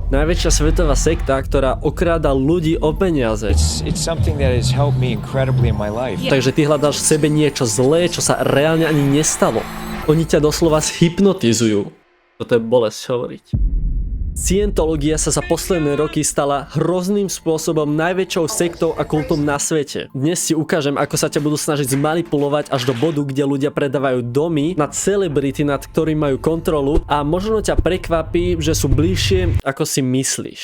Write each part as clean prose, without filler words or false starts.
Najväčšia svetová sekta, ktorá okráda ľudí o peniaze. It's something that has helped me incredibly in my life. Takže ty hľadáš v sebe niečo zlé, čo sa reálne ani nestalo. Oni ťa doslova hypnotizujú. Toto je bolesť hovoriť. Scientológia sa za posledné roky stala hrozným spôsobom najväčšou sektou a kultom na svete. Dnes si ukážem, ako sa ťa budú snažiť zmanipulovať až do bodu, kde ľudia predávajú domy na celebrity, nad ktorým majú kontrolu, a možno ťa prekvapí, že sú bližšie, ako si myslíš.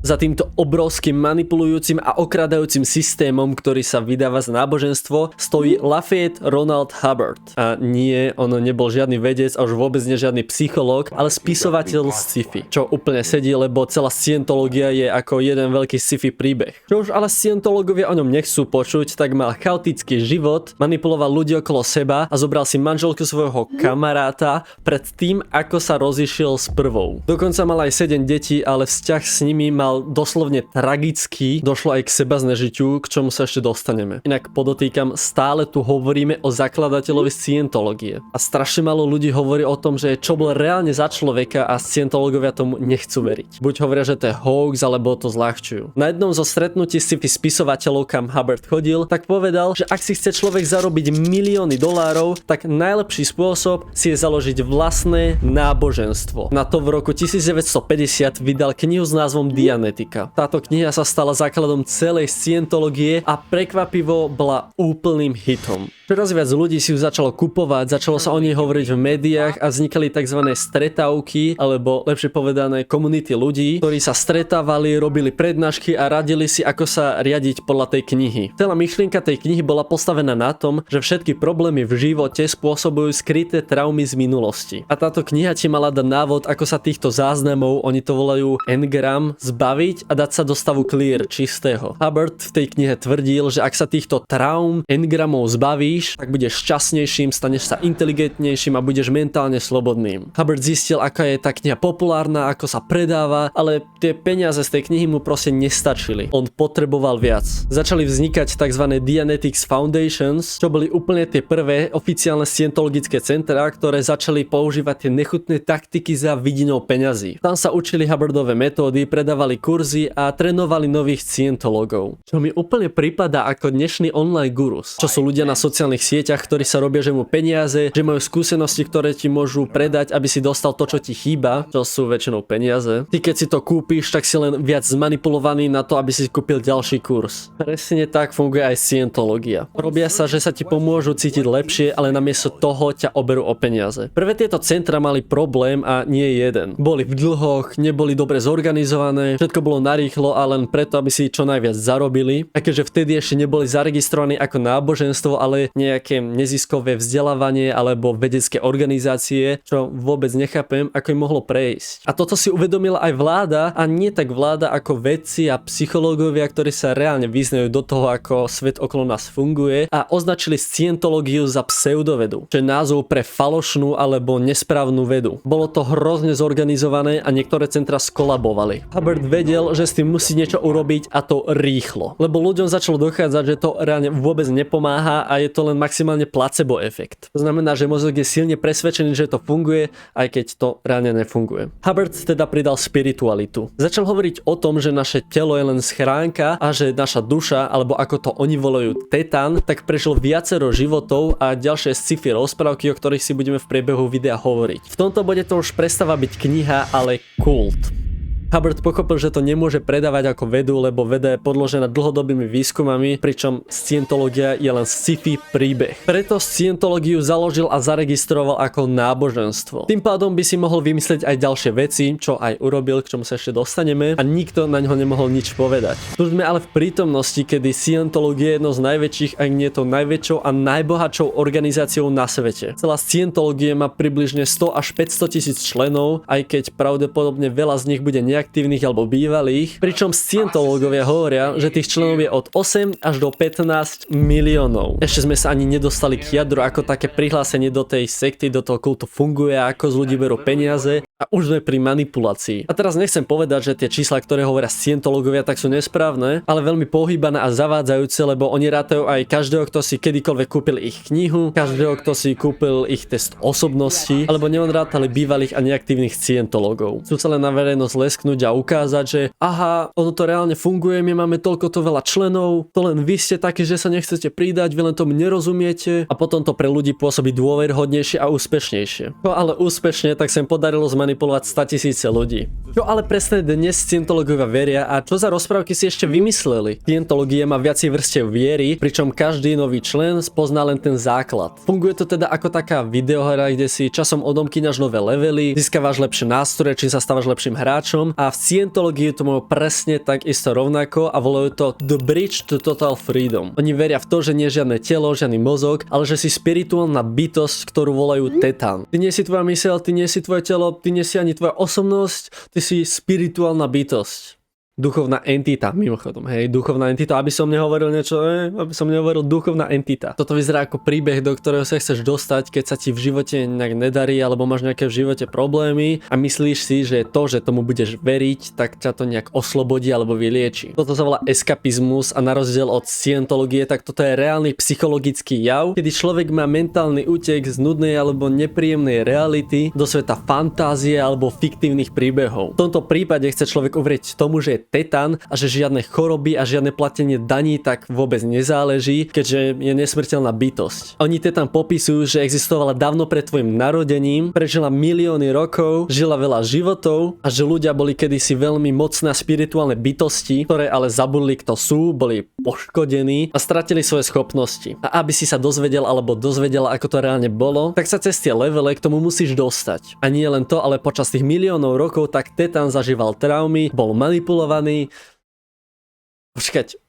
Za týmto obrovským manipulujúcim a okrádajúcim systémom, ktorý sa vydáva za náboženstvo, stojí Lafayette Ronald Hubbard. A nie, on nebol žiadny vedec a už vôbec nie žiadny psychológ, ale spisovateľ z sci-fi. Čo úplne sedí, lebo celá scientológia je ako jeden veľký sci-fi príbeh. Čo už ale scientológovia o ňom nechcú počuť, tak mal chaotický život, manipuloval ľudí okolo seba a zobral si manželku svojho kamaráta pred tým, ako sa rozišiel s prvou. Dokonca mal aj 7 detí, ale vzťah s nimi mal doslovne tragický, došlo aj k sebaznežitiu, k čomu sa ešte dostaneme. Inak podotýkam, stále tu hovoríme o zakladateľovi scientológie. A strašne málo ľudí hovorí o tom, že čo bol reálne za človeka, a scientológovia tomu nechcú veriť. Buď hovoria, že to je hoax, alebo to zľahčujú. Na jednom zo stretnutí sci-fi spisovateľov, kam Hubbard chodil, tak povedal, že ak si chce človek zarobiť milióny dolárov, tak najlepší spôsob si je založiť vlastné náboženstvo. Na to v roku 1950 vydal knihu s názvom Dianetika. Táto kniha sa stala základom celej scientológie a prekvapivo bola úplným hitom. Čoraz viac ľudí si ju začalo kupovať, začalo sa o nej hovoriť v médiách a vznikali tzv. Stretávky, alebo lepšie povedané komunity ľudí, ktorí sa stretávali, robili prednášky a radili si, ako sa riadiť podľa tej knihy. Celá myšlienka tej knihy bola postavená na tom, že všetky problémy v živote spôsobujú skryté traumy z minulosti. A táto kniha ti mala dať návod, ako sa týchto záznamov, oni to volajú engram, zbaviť a dať sa do stavu clear, čistého. Hubbard v tej knihe tvrdil, že ak sa týchto traum, engramov zbavíš, tak budeš šťastnejším, staneš sa inteligentnejším a budeš mentálne slobodným. Hubbard zistil, aká je tá kniha populárna, ako sa predáva, ale tie peniaze z tej knihy mu proste nestačili. On potreboval viac. Začali vznikať tzv. Dianetics Foundations, čo boli úplne tie prvé oficiálne scientologické centrá, ktoré začali používať tie nechutné taktiky za vidinou peňazí. Tam sa učili Hubbardové metódy, predávali kurzy a trénovali nových scientologov. Čo mi úplne pripadá ako dnešný online gurus, čo sú ľudia na sociálnych sieťach, ktorí sa robia, že mu peniaze, že majú skúsenosti, ktoré ti môžu predať, aby si dostal to, čo ti chýba, čo sú väčšinou peniaze. Ty keď si to kúpiš, tak si len viac zmanipulovaný na to, aby si kúpil ďalší kurz. Presne tak funguje aj scientológia. Robia sa, že sa ti pomôžu cítiť lepšie, ale namiesto toho ťa oberú o peniaze. Prvé tieto centra mali problém a nie jeden. Boli v dlhoch, neboli dobre zorganizované, všetko bolo narýchlo a len preto, aby si čo najviac zarobili. A keďže vtedy ešte neboli zaregistrovaní ako náboženstvo, ale nejaké neziskové vzdelávanie alebo vedecké organizácie, čo vôbec nechápem, ako im mohlo prejsť. A toto si uvedomila aj vláda, a nie tak vláda ako vedci a psychológovia, ktorí sa reálne vyznajú do toho, ako svet okolo nás funguje, a označili scientológiu za pseudovedu, čo je názov pre falošnú alebo nesprávnu vedu. Bolo to hrozne zorganizované a niektoré centra skolabovali. Hubbard vedel, že s tým musí niečo urobiť, a to rýchlo, lebo ľuďom začalo dochádzať, že to reálne vôbec nepomáha a je to len maximálne placebo efekt. To znamená, že mozog je silne presvedčený, že to funguje, aj keď to reálne nefunguje. Hubbard teda pridal spiritualitu. Začal hovoriť o tom, že naše telo je len schránka a že naša duša, alebo ako to oni volajú tetan, tak prežil viacero životov a ďalšie sci-fi rozprávky, o ktorých si budeme v priebehu videa hovoriť. V tomto bode to už prestáva byť kniha, ale kult. Hubbard pochopil, že to nemôže predávať ako vedu, lebo veda je podložená dlhodobými výskumami, pričom scientológia je len sci-fi príbeh. Preto scientológiu založil a zaregistroval ako náboženstvo. Tým pádom by si mohol vymyslieť aj ďalšie veci, čo aj urobil, k čomu sa ešte dostaneme, a nikto na ňo nemohol nič povedať. Tu sme ale v prítomnosti, kedy scientológia je jednou z najväčších, ak nie to najväčšou a najbohatšou organizáciou na svete. Celá scientológia má približne 100 až 500 tisíc členov, aj keď pravdepodobne veľa z nich bude aktívnych alebo bývalých, pričom scientológovia hovoria, že tých členov je od 8 až do 15 miliónov. Ešte sme sa ani nedostali k jadru, ako také prihlásenie do tej sekty, do toho kultu funguje, ako z ľudí berú peniaze. A už sme pri manipulácii. A teraz nechcem povedať, že tie čísla, ktoré hovoria scientológovia, tak sú nesprávne, ale veľmi pohýbané a zavádzajúce, lebo oni rátajú aj každého, kto si kedykoľvek kúpil ich knihu, každého, kto si kúpil ich test osobnosti, alebo neodrátali bývalých a neaktívnych scientológov. Chcú sa len na verejnosť lesknúť a ukázať, že aha, ono to reálne funguje, my máme toľko to veľa členov, to len vy ste takí, že sa nechcete pridať, vy len tomu nerozumiete a potom to pre ľudí pôsobí dôveryhodnejšie a úspešnejšie. No ale úspešne tak sa im podarilo manipulovať 100 000 ľudí. Čo ale presne dnes scientológovia veria a čo za rozprávky si ešte vymysleli? Scientológia má viacej vrstiev viery, pričom každý nový člen spozná len ten základ. Funguje to teda ako taká videohra, kde si časom odomkýňaš nové levely, získavaš lepšie nástroje, čím sa stávaš lepším hráčom a v scientológii to majú presne tak isto rovnako a volajú to The Bridge to Total Freedom. Oni veria v to, že nie je žiadne telo, žiadny mozog, ale že si spirituálna bytosť, ktorú volajú Tetán. Ty nie si tvoja myseľ, ty nie si tvoje telo, ty nie si ani tvoja osobnosť, ty si spirituálna bytosť. Duchovná entita, mimochodom, hej, duchovná entita, aby som nehovoril niečo, aby som nehovoril duchovná entita. Toto vyzerá ako príbeh, do ktorého sa chceš dostať, keď sa ti v živote nejak nedarí, alebo máš nejaké v živote problémy a myslíš si, že to, že tomu budeš veriť, tak ťa to nejak oslobodí alebo vylieči. Toto sa volá eskapizmus a na rozdiel od scientológie, tak toto je reálny psychologický jav, kedy človek má mentálny útek z nudnej alebo nepríjemnej reality do sveta fantázie alebo fiktívnych príbehov. V tomto prípade chce človek uvrieť tomu, že je Tetán a že žiadne choroby a žiadne platenie daní tak vôbec nezáleží, keďže je nesmrteľná bytosť. Oni Tetán popisujú, že existovala dávno pred tvojim narodením, prežila milióny rokov, žila veľa životov a že ľudia boli kedysi veľmi mocné spirituálne bytosti, ktoré ale zabudli kto sú, boli poškodení a stratili svoje schopnosti. A aby si sa dozvedel alebo dozvedela, ako to reálne bolo, tak sa cez tie levele k tomu musíš dostať. A nie len to, ale počas tých miliónov rokov tak Tetán zažíval traumy, bol manipulovaný. Počkať,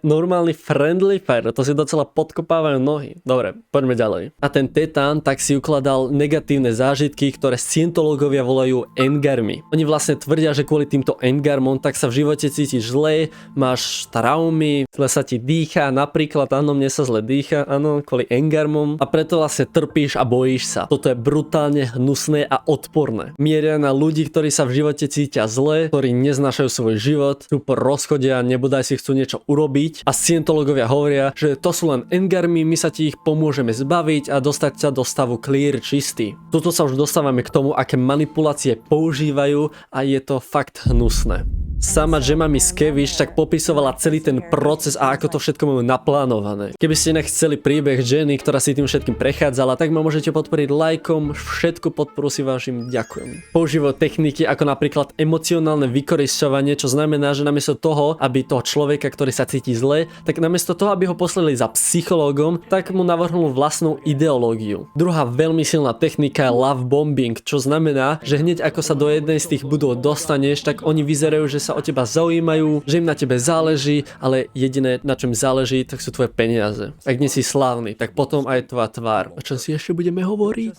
normálny friendly fire, to si docela podkopávajú nohy. Dobre, poďme ďalej. A ten Tetán tak si ukladal negatívne zážitky, ktoré scientológovia volajú engarmy. Oni vlastne tvrdia, že kvôli týmto engarmom tak sa v živote cítiš zle, máš traumy, zle sa ti dýcha, napríklad, áno, mne sa zle dýcha, áno, kvôli engarmom a preto vlastne trpíš a bojíš sa. Toto je brutálne hnusné a odporné. Mieria na ľudí, ktorí sa v živote cítia zle, ktorí neznášajú svoj život, sú po rozchode a nebodaj si chcú niečo urobiť. A scientológovia hovoria, že to sú len engarmy, my sa ti ich pomôžeme zbaviť a dostať sa do stavu clear, čistý. Tuto sa už dostávame k tomu, aké manipulácie používajú a je to fakt hnusné. Sama Gemma Mickiewicz tak popisovala celý ten proces a ako to všetko majú naplánované. Keby ste nechceli príbeh ženy, ktorá si tým všetkým prechádzala, tak ma môžete podporiť lajkom, všetku podporu si vážim, ďakujem. Používajú techniky ako napríklad emocionálne vykorisťovanie, čo znamená, že namiesto toho, aby toho človeka, ktorý sa cíti zle, tak namiesto toho, aby ho poslali za psychológom, tak mu navrhnul vlastnú ideológiu. Druhá veľmi silná technika je love bombing, čo znamená, že hneď ako sa do jednej z tých budov dostaneš, tak oni vyzerajú, že sa o teba zaujímajú, že im na tebe záleží, ale jediné, na čom záleží, tak sú tvoje peniaze. Ak nie si slávny, tak potom aj tvoja tvár. O čom si ešte budeme hovoriť?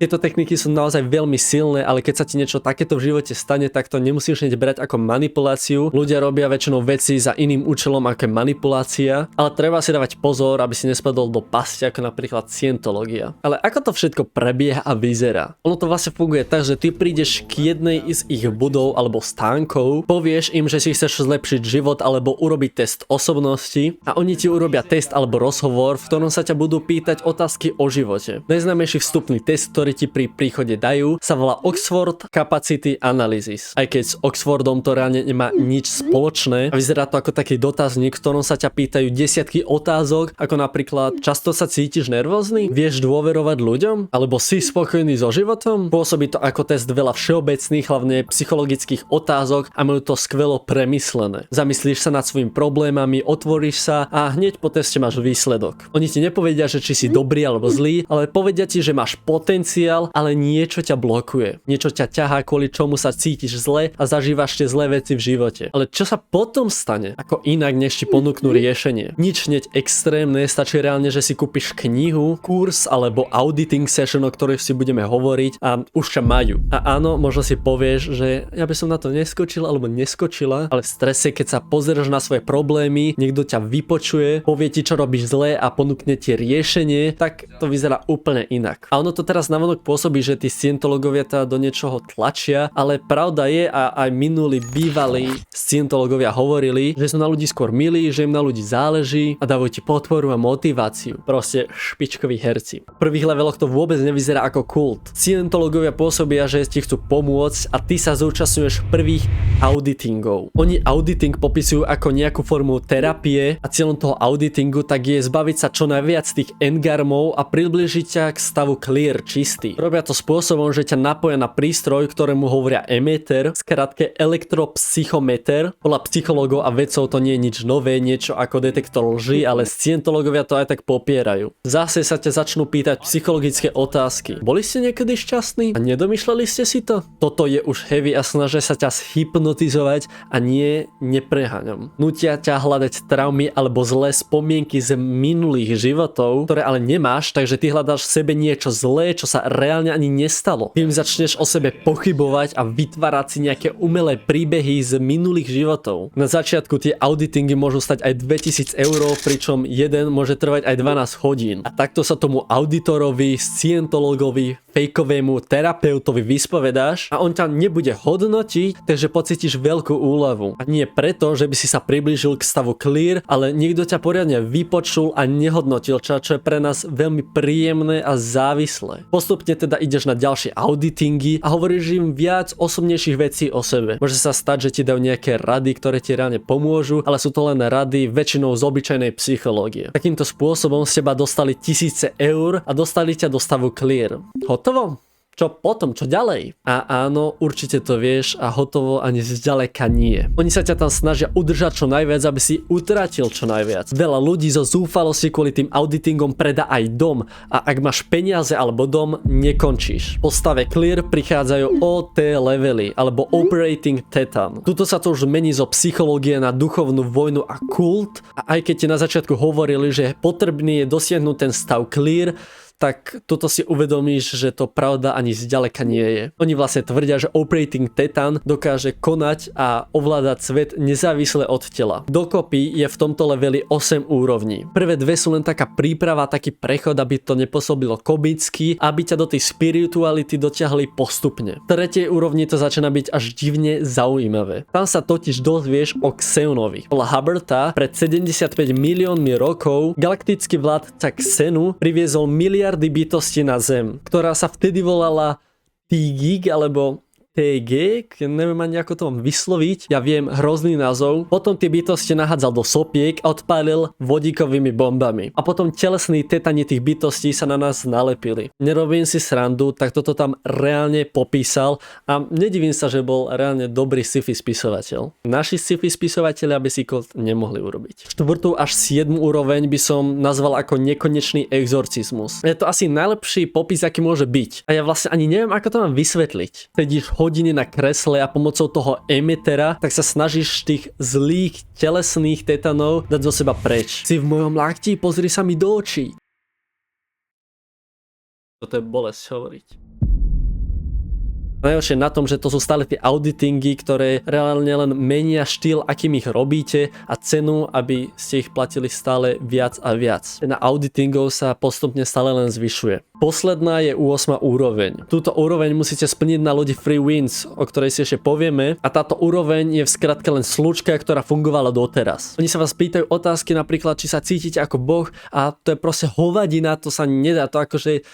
Tieto techniky sú naozaj veľmi silné, ale keď sa ti niečo takéto v živote stane, tak to nemusíš hneď brať ako manipuláciu. Ľudia robia väčšinou veci za iným účelom ako je manipulácia, ale treba si dávať pozor, aby si nespadol do pasť ako napríklad scientológia. Ale ako to všetko prebieha a vyzerá? Ono to vlastne funguje tak, že ty prídeš k jednej z ich budov alebo stánkov, povieš im, že si chceš zlepšiť život alebo urobiť test osobnosti a oni ti urobia test alebo rozhovor, v ktorom sa ťa budú pýtať otázky o živote. Najznámejší vstupný test, ktorý ti pri príchode dajú, sa volá Oxford Capacity Analysis. Aj keď s Oxfordom to reálne nemá nič spoločné a vyzerá to ako taký dotazník, v ktorom sa ťa pýtajú desiatky otázok, ako napríklad často sa cítiš nervózny, vieš dôverovať ľuďom, alebo si spokojný so životom. Pôsobí to ako test veľa všeobecných, hlavne psychologických otázok a majú to skvelo premyslené. Zamyslíš sa nad svojimi problémami, otvoríš sa a hneď po teste máš výsledok. Oni ti nepovedia, že či si dobrý alebo zlý, ale povedia ti, že máš potenciál, ale niečo ťa blokuje. Niečo ťa ťahá, kvôli čomu sa cítiš zle a zažívaš tie zlé veci v živote. Ale čo sa potom stane? Ako inak, než ti ponúknú riešenie. Nič hneď extrémne, stačí reálne, že si kúpiš knihu, kurz alebo auditing session, o ktorých si budeme hovoriť a už ťa majú. A áno, možno si povieš, že ja by som na to neskočil alebo neskočila, ale v strese, keď sa pozrieš na svoje problémy, niekto ťa vypočuje, povie ti, čo robíš zle a ponúkne ti riešenie, tak to vyzerá úplne inak. A ono to teraz navonok pôsobí, že tí scientológovia teda do niečoho tlačia, ale pravda je, a aj minulí bývalí scientológovia hovorili, že sú na ľudí skôr milí, že im na ľudí záleží a dávajú ti podporu a motiváciu. Proste špičkoví herci. V prvých leveloch to vôbec nevyzerá ako kult. Scientológovia pôsobia, že ti chcú pomôcť a ty sa zúčastňuješ prvých auditingov. Oni auditing popisujú ako nejakú formu terapie a cieľom toho auditingu tak je zbaviť sa čo najviac tých engarmov a priblížiť ťa k stavu clear, čistý. Robia to spôsobom, že ťa napoja na prístroj, ktorému hovoria emeter, skratke elektropsychometer. Podľa psychológov a vedcov to nie je nič nové, niečo ako detektor lži, ale scientológovia to aj tak popierajú. Zase sa ťa začnú pýtať psychologické otázky. Boli ste niekedy šťastní a nedomýšľali ste si to? Toto je už heavy a snažia sa ťa hypnotizovať a nie, nepreháňam. Nutia ťa hľadať traumy alebo zlé spomienky z minulých životov, ktoré ale nemáš, takže ty hľadáš v sebe niečo zlé, čo sa reálne ani nestalo. Tým začneš o sebe pochybovať a vytvárať si nejaké umelé príbehy z minulých životov. Na začiatku tie auditingy môžu stať aj 2000 €, pričom jeden môže trvať aj 12 hodín. A takto sa tomu auditorovi, scientologovi, fejkovému terapeutovi vyspovedáš a on ťa nebude hodnotiť, takže pocítiš veľkú úľavu. A nie preto, že by si sa priblížil k stavu clear, ale niekto ťa poriadne vypočul a nehodnotil, čo je pre nás veľmi príjemné a závislé. Postupne teda ideš na ďalšie auditingy a hovoríš im viac osobnejších vecí o sebe. Môže sa stať, že ti dajú nejaké rady, ktoré ti reálne pomôžu, ale sú to len rady väčšinou z obyčajnej psychológie. Takýmto spôsobom z teba dostali tisíce eur a dostali ťa do stavu clear. Hotovo? Čo potom? Čo ďalej? A áno, určite to vieš a hotovo ani zďaleka nie. Oni sa ťa tam snažia udržať čo najviac, aby si utratil čo najviac. Veľa ľudí zo zúfalosti kvôli tým auditingom predá aj dom a ak máš peniaze alebo dom, nekončíš. Po stave clear prichádzajú OT levely alebo Operating Tetan. Tuto sa to už mení zo psychológie na duchovnú vojnu a kult a aj keď ti na začiatku hovorili, že potrebný je dosiahnuť ten stav clear, tak toto si uvedomíš, že to pravda ani zďaleka nie je. Oni vlastne tvrdia, že Operating Tetan dokáže konať a ovládať svet nezávisle od tela. Dokopy je v tomto leveli 8 úrovní. Prvé dve sú len taká príprava, taký prechod, aby to nepôsobilo komicky, aby ťa do tej spirituality dotiahli postupne. V tretej úrovni to začína byť až divne zaujímavé. Tam sa totiž dozvieš o Xenovi. Podľa Hubberta pred 75 miliónmi rokov galaktický vládca Xenu priviezol miliardy bytosti na Zem, ktorá sa vtedy volala Tigig alebo TG, neviem ani ako to mám vysloviť, ja viem, hrozný názov. Potom tie bytosti nahádzal do sopiek a odpálil vodíkovými bombami. A potom telesní tetani tých bytostí sa na nás nalepili. Nerobím si srandu, tak toto tam reálne popísal a nedivím sa, že bol reálne dobrý sci-fi spisovateľ. Naši sci-fi spisovatelia by si kult nemohli urobiť. 4. až 7. úroveň by som nazval ako nekonečný exorcizmus. Je to asi najlepší popis, aký môže byť. A ja vlastne ani neviem, ako to mám vysvetliť. Sedíš hodiny na kresle a pomocou toho emetera, tak sa snažíš tých zlých telesných tetanov dať zo seba preč. Si v mojom lakti, pozri sa mi do očí. Toto je bolesť hovoriť. Najhoršie na tom, že to sú stále tie auditingy, ktoré reálne len menia štýl, akým ich robíte a cenu, aby ste ich platili stále viac a viac. Na auditingov sa postupne stále len zvyšuje. Posledná je 8. úroveň. Túto úroveň musíte splniť na lodi Free Winds, o ktorej si ešte povieme, a táto úroveň je v skratke len slučka, ktorá fungovala doteraz. Oni sa vás pýtajú otázky napríklad, či sa cítite ako boh a to je proste hovadina, to sa nedá, to akože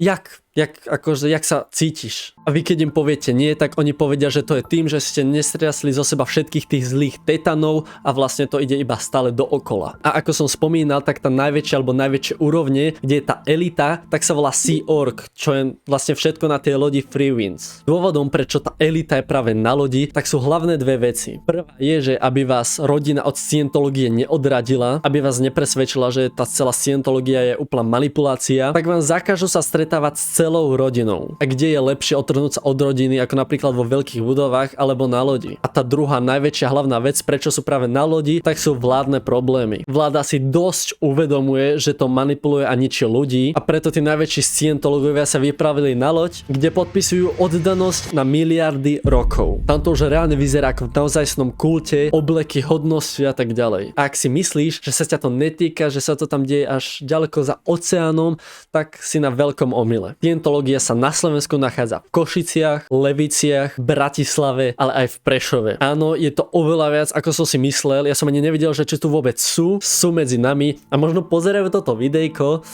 jak sa cítiš? A vy keď im poviete nie, tak oni povedia, že to je tým, že ste nestriasli zo seba všetkých tých zlých tetanov a vlastne to ide iba stále dookola. A ako som spomínal, tak tá najväčšia alebo najväčšie úrovne, kde je tá elita, tak sa volá Sea Org, čo je vlastne všetko na tej lodi Free Winds. Dôvodom, prečo tá elita je práve na lodi, tak sú hlavné dve veci. Prvá je, že aby vás rodina od scientológie neodradila, aby vás nepresvedčila, že tá celá scientológia je úplná manipulácia, tak vám zakážu sa stretávať s celou rodinou. A kde je lepšie odtrhnúť sa od rodiny ako napríklad vo veľkých budovách alebo na lodi. A tá druhá najväčšia hlavná vec, prečo sú práve na lodi, tak sú vládne problémy. Vláda si dosť uvedomuje, že to manipuluje a ničí ľudí a preto tí najväčší scientológovia sa vypravili na loď, kde podpisujú oddanosť na miliardy rokov. Tam to už reálne vyzerá ako v naozajstnom kulte, obleky, hodnosti a tak ďalej. A ak si myslíš, že sa ťa to netýka, že sa to tam deje až ďaleko za oceánom, tak si na veľkom omyle. Scientológia sa na Slovensku nachádza v Košiciach, Leviciach, Bratislave, ale aj v Prešove. Áno, je to oveľa viac, ako som si myslel. Ja som ani nevedel, že či tu vôbec sú medzi nami a možno pozerajú toto videjko.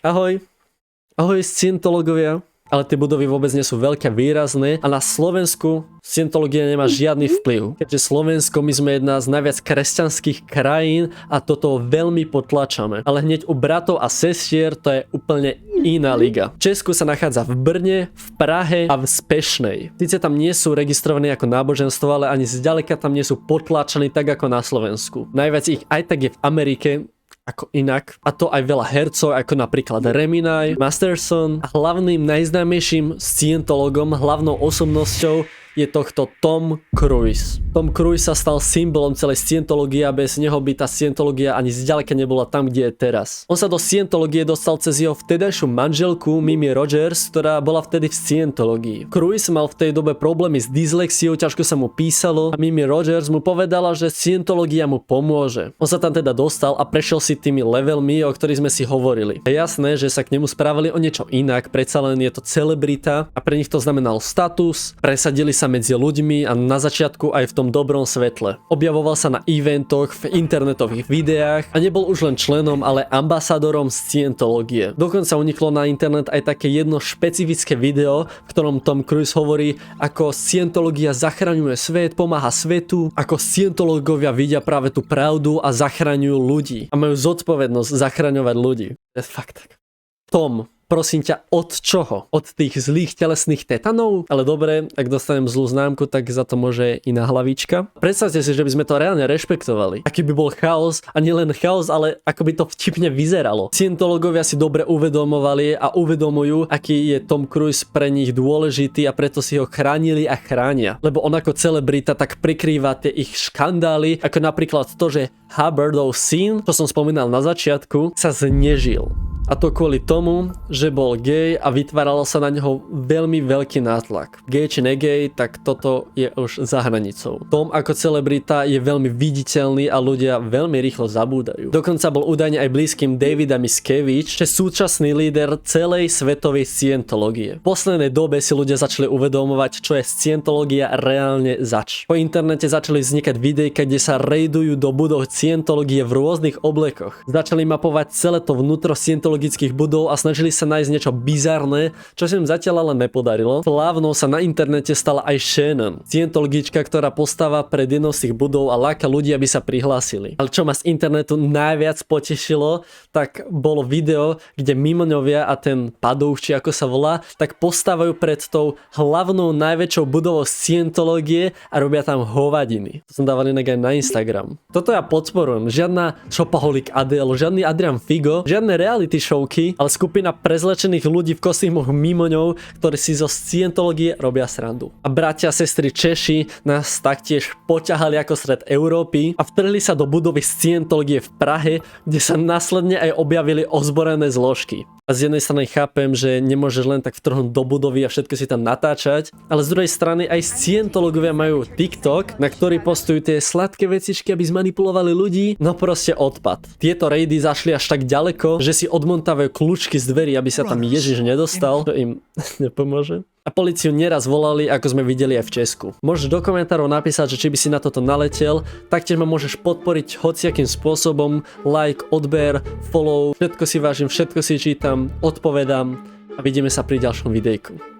Ahoj. Ahoj scientológovia. Ale tie budovy vôbec nie sú veľké, výrazné a na Slovensku scientológia nemá žiadny vplyv. Keďže Slovensko, my sme jedna z najviac kresťanských krajín a toto veľmi potlačame. Ale hneď u bratov a sestier to je úplne iná liga. V Česku sa nachádza v Brne, v Prahe a v Spešnej. Síce tam nie sú registrovaní ako náboženstvo, ale ani zďaleka tam nie sú potlačení tak ako na Slovensku. Najviac ich aj tak je v Amerike, ako inak. A to aj veľa hercov, ako napríklad Remini, Masterson a hlavným najznámejším scientologom, hlavnou osobnosťou je tohto Tom Cruise. Tom Cruise sa stal symbolom celej scientológie a bez neho by tá scientológia ani zďaleka nebola tam, kde je teraz. On sa do scientológie dostal cez jeho vtedajšiu manželku Mimi Rogers, ktorá bola vtedy v scientológii. Cruise mal v tej dobe problémy s dyslexiou, ťažko sa mu písalo a Mimi Rogers mu povedala, že scientológia mu pomôže. On sa tam teda dostal a prešiel si tými levelmi, o ktorých sme si hovorili. Je jasné, že sa k nemu správali o niečo inak, predsa len je to celebrita a pre nich to znamenalo status, presadili sa medzi ľuďmi a na začiatku aj v tom dobrom svetle. Objavoval sa na eventoch, v internetových videách a nebol už len členom, ale ambasádorom scientológie. Dokonca uniklo na internet aj také jedno špecifické video, v ktorom Tom Cruise hovorí, ako scientológia zachraňuje svet, pomáha svetu, ako scientológovia vidia práve tú pravdu a zachraňujú ľudí a majú zodpovednosť zachraňovať ľudí. To je fakt tak. Tom, prosím ťa, od čoho? Od tých zlých telesných tetanov? Ale dobre, ak dostanem zlú známku, tak za to môže iná hlavička. Predstavte si, že by sme to reálne rešpektovali. Aký by bol chaos, a nielen chaos, ale ako by to vtipne vyzeralo. Scientológovia si dobre uvedomovali a uvedomujú, aký je Tom Cruise pre nich dôležitý a preto si ho chránili a chránia. Lebo on ako celebrita tak prikrýva tie ich škandály, ako napríklad to, že Hubbardov syn, čo som spomínal na začiatku, sa znežil. A to kvôli tomu, že bol gay a vytváralo sa na neho veľmi veľký nátlak. Gay či negay, tak toto je už za hranicou. Tom ako celebrita je veľmi viditeľný a ľudia veľmi rýchlo zabúdajú. Dokonca bol údajne aj blízkym Davida Miscavige, čo je súčasný líder celej svetovej scientológie. V poslednej dobe si ľudia začali uvedomovať, čo je scientológia reálne zač. Po internete začali vznikať videjka, kde sa rejdujú do budov scientológie v rôznych oblekoch. Začali mapovať celé to vnútro scientologických budov a snažili sa nájsť niečo bizarné, čo sa im zatiaľ ale nepodarilo. Slávnou sa na internete stala aj Shannon, scientologička, ktorá postáva pred jednou z tých budov a láka ľudí, aby sa prihlásili. Ale čo ma z internetu najviac potešilo, tak bolo video, kde mimoňovia a ten padouch, či ako sa volá, tak postávajú pred tou hlavnou najväčšou budovou scientológie a robia tam hovadiny. To som dával inak aj na Instagram. Toto ja podporujem. Žiadna Shopaholic Adele, žiadny Adrian Figo, žiadne reality showky, ale skupina prezlečených ľudí v kostýmoch mimoňov, ktorí si zo scientológie robia srandu. A bratia a sestry Češi nás taktiež poťahali ako stred Európy a vtrhli sa do budovy scientológie v Prahe, kde sa následne aj objavili ozbrojené zložky. A z jednej strany chápem, že nemôžeš len tak vtrhnúť do budovy a všetko si tam natáčať, ale z druhej strany aj scientológovia majú TikTok, na ktorý postujú tie sladké vecičky, aby zmanipulovali ľudí, no proste odpad. Tieto rejdy zašli až tak ďaleko, že si odmontávajú kľúčky z dverí, aby sa tam Ježiš nedostal, čo im nepomôže. A políciu neraz volali, ako sme videli aj v Česku. Môžeš do komentárov napísať, že či by si na toto naletel, taktiež ma môžeš podporiť hociakým spôsobom, like, odber, follow, všetko si vážim, všetko si čítam, odpovedám a vidíme sa pri ďalšom videjku.